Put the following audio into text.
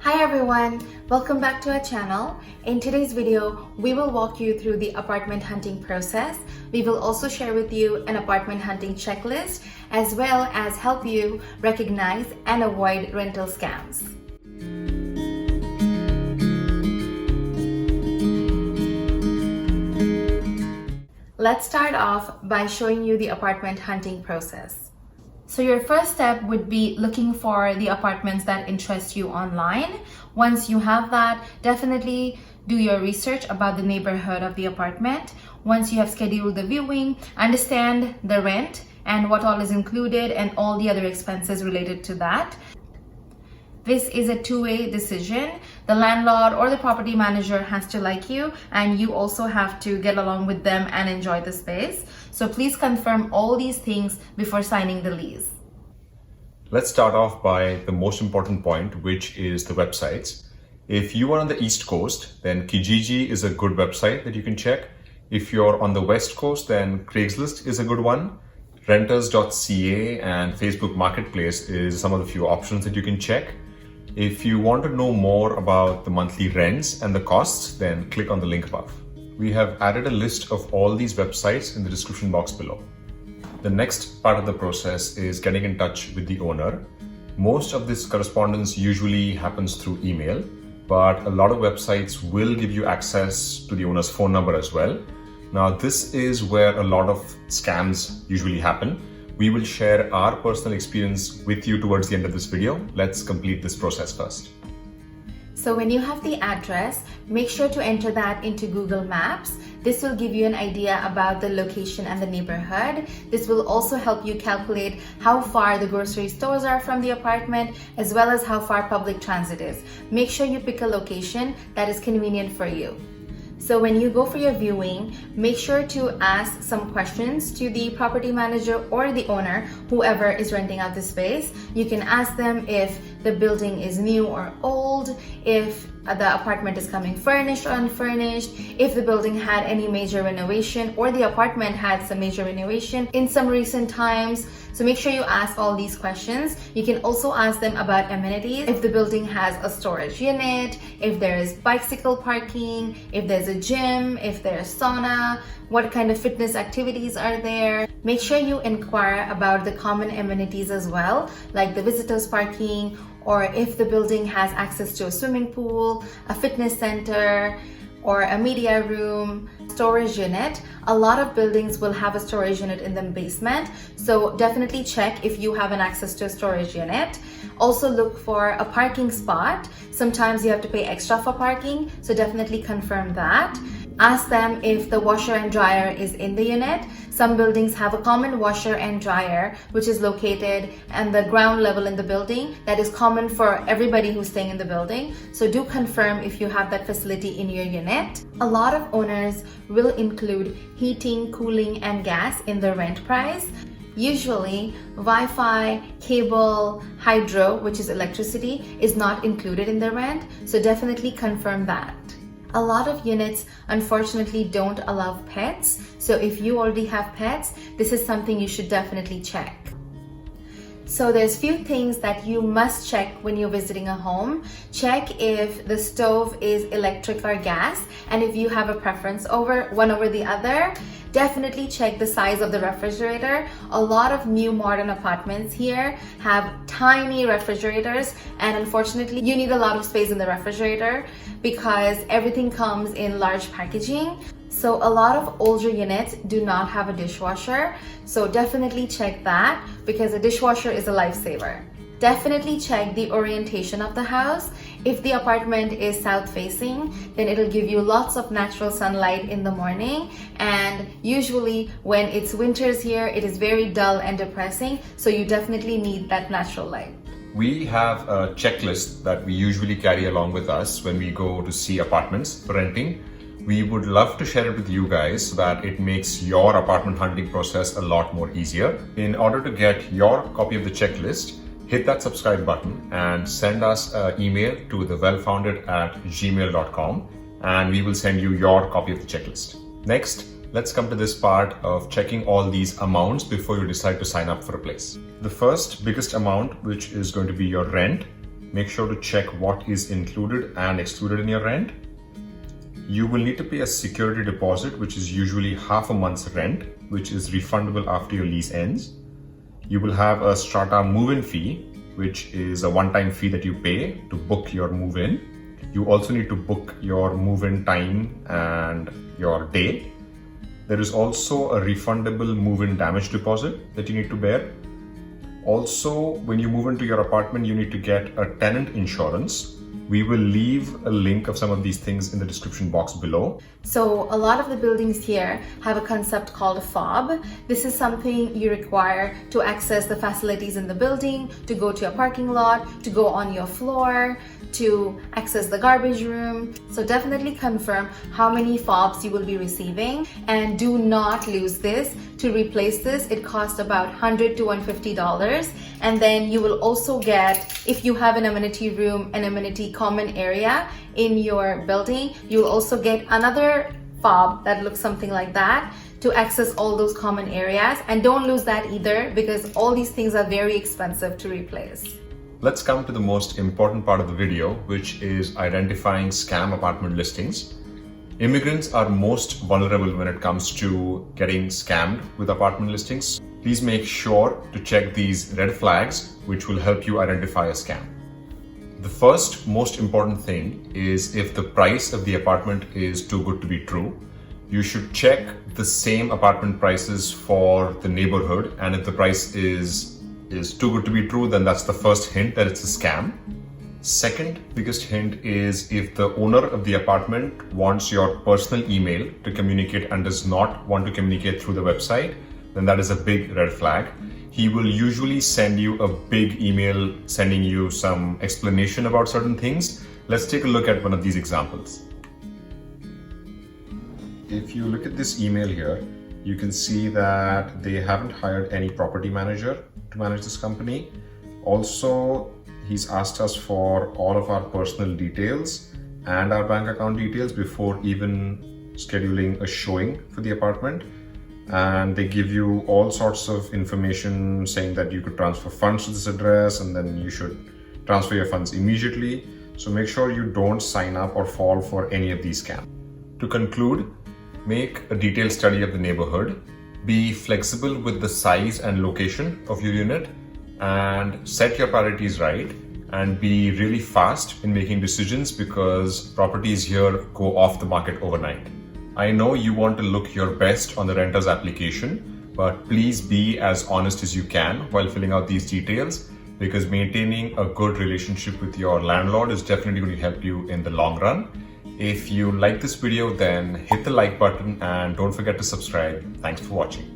Hi everyone, welcome back to our channel. In today's video, we will walk you through the apartment hunting process. We will also share with you an apartment hunting checklist, as well as help you recognize and avoid rental scams. Let's start off by showing you the apartment hunting process. So your first step would be looking for the apartments that interest you online. Once you have that, definitely do your research about the neighborhood of the apartment. Once you have scheduled the viewing, understand the rent and what all is included and all the other expenses related to that. This is a two-way decision. The landlord or the property manager has to like you, and you also have to get along with them and enjoy the space. So please confirm all these things before signing the lease. Let's start off by the most important point, which is the websites. If you are on the East Coast, then Kijiji is a good website that you can check. If you're on the West Coast, then Craigslist is a good one. Renters.ca and Facebook Marketplace is some of the few options that you can check. If you want to know more about the monthly rents and the costs, then click on the link above. We have added a list of all these websites in the description box below. The next part of the process is getting in touch with the owner. Most of this correspondence usually happens through email, but a lot of websites will give you access to the owner's phone number as well. Now, this is where a lot of scams usually happen. We will share our personal experience with you towards the end of this video. Let's complete this process first. So when you have the address, make sure to enter that into Google Maps. This will give you an idea about the location and the neighborhood. This will also help you calculate how far the grocery stores are from the apartment, as well as how far public transit is. Make sure you pick a location that is convenient for you. So when you go for your viewing, make sure to ask some questions to the property manager or the owner, whoever is renting out the space. You can ask them if the building is new or old, if the apartment is coming furnished or unfurnished, if the building had any major renovation or the apartment had some major renovation in some recent times. So make sure you ask all these questions. You can also ask them about amenities, if the building has a storage unit, if there's bicycle parking, if there's a gym, if there's sauna, what kind of fitness activities are there. Make sure you inquire about the common amenities as well, like the visitors parking, or if the building has access to a swimming pool, a fitness center, or a media room, storage unit. A lot of buildings will have a storage unit in the basement, so definitely check if you have an access to a storage unit. Also look for a parking spot. Sometimes you have to pay extra for parking, so definitely confirm that. Ask them if the washer and dryer is in the unit. Some buildings have a common washer and dryer, which is located at the ground level in the building. That is common for everybody who's staying in the building. So do confirm if you have that facility in your unit. A lot of owners will include heating, cooling, and gas in the rent price. Usually, Wi-Fi, cable, hydro, which is electricity, is not included in the rent. So definitely confirm that. A lot of units unfortunately don't allow pets, so if you already have pets, this is something you should definitely check. So there's few things that you must check when you're visiting a home. Check if the stove is electric or gas, and if you have a preference over one over the other. Definitely check the size of the refrigerator. A lot of new modern apartments here have tiny refrigerators, and unfortunately you need a lot of space in the refrigerator because everything comes in large packaging. So a lot of older units do not have a dishwasher, so definitely check that because a dishwasher is a lifesaver. Definitely check the orientation of the house. If the apartment is south facing, then it'll give you lots of natural sunlight in the morning, and usually when it's winters here, it is very dull and depressing, so you definitely need that natural light. We have a checklist that we usually carry along with us when we go to see apartments for renting. We would love to share it with you guys so that it makes your apartment hunting process a lot more easier. In order to get your copy of the checklist, hit that subscribe button and send us an email to thewellfounded@gmail.com, and we will send you your copy of the checklist. Next, let's come to this part of checking all these amounts before you decide to sign up for a place. The first biggest amount, which is going to be your rent, make sure to check what is included and excluded in your rent. You will need to pay a security deposit, which is usually half a month's rent, which is refundable after your lease ends. You will have a strata move-in fee, which is a one-time fee that you pay to book your move-in. You also need to book your move-in time and your day. There is also a refundable move-in damage deposit that you need to bear. Also, when you move into your apartment, you need to get a tenant insurance. We will leave a link of some of these things in the description box below. So a lot of the buildings here have a concept called a fob. This is something you require to access the facilities in the building, to go to a parking lot, to go on your floor, to access the garbage room. So definitely confirm how many fobs you will be receiving, and do not lose this. To replace this, it costs about $100 to $150. And then you will also get, if you have an amenity room, an amenity common area in your building, you will also get another fob that looks something like that to access all those common areas. And don't lose that either, because all these things are very expensive to replace. Let's come to the most important part of the video, which is identifying scam apartment listings. Immigrants are most vulnerable when it comes to getting scammed with apartment listings. Please make sure to check these red flags, which will help you identify a scam. The first most important thing is if the price of the apartment is too good to be true. You should check the same apartment prices for the neighborhood, and if the price is too good to be true, then that's the first hint that it's a scam. Second biggest hint is if the owner of the apartment wants your personal email to communicate and does not want to communicate through the website, then that is a big red flag. He will usually send you a big email sending you some explanation about certain things. Let's take a look at one of these examples. If you look at this email here, you can see that they haven't hired any property manager to manage this company. Also, he's asked us for all of our personal details and our bank account details before even scheduling a showing for the apartment. And they give you all sorts of information saying that you could transfer funds to this address and then you should transfer your funds immediately. So make sure you don't sign up or fall for any of these scams. To conclude, make a detailed study of the neighborhood, be flexible with the size and location of your unit, and set your priorities right, and be really fast in making decisions because properties here go off the market overnight. I know you want to look your best on the renter's application, but please be as honest as you can while filling out these details, because maintaining a good relationship with your landlord is definitely going to help you in the long run. If you like this video, then hit the like button and don't forget to subscribe. Thanks for watching.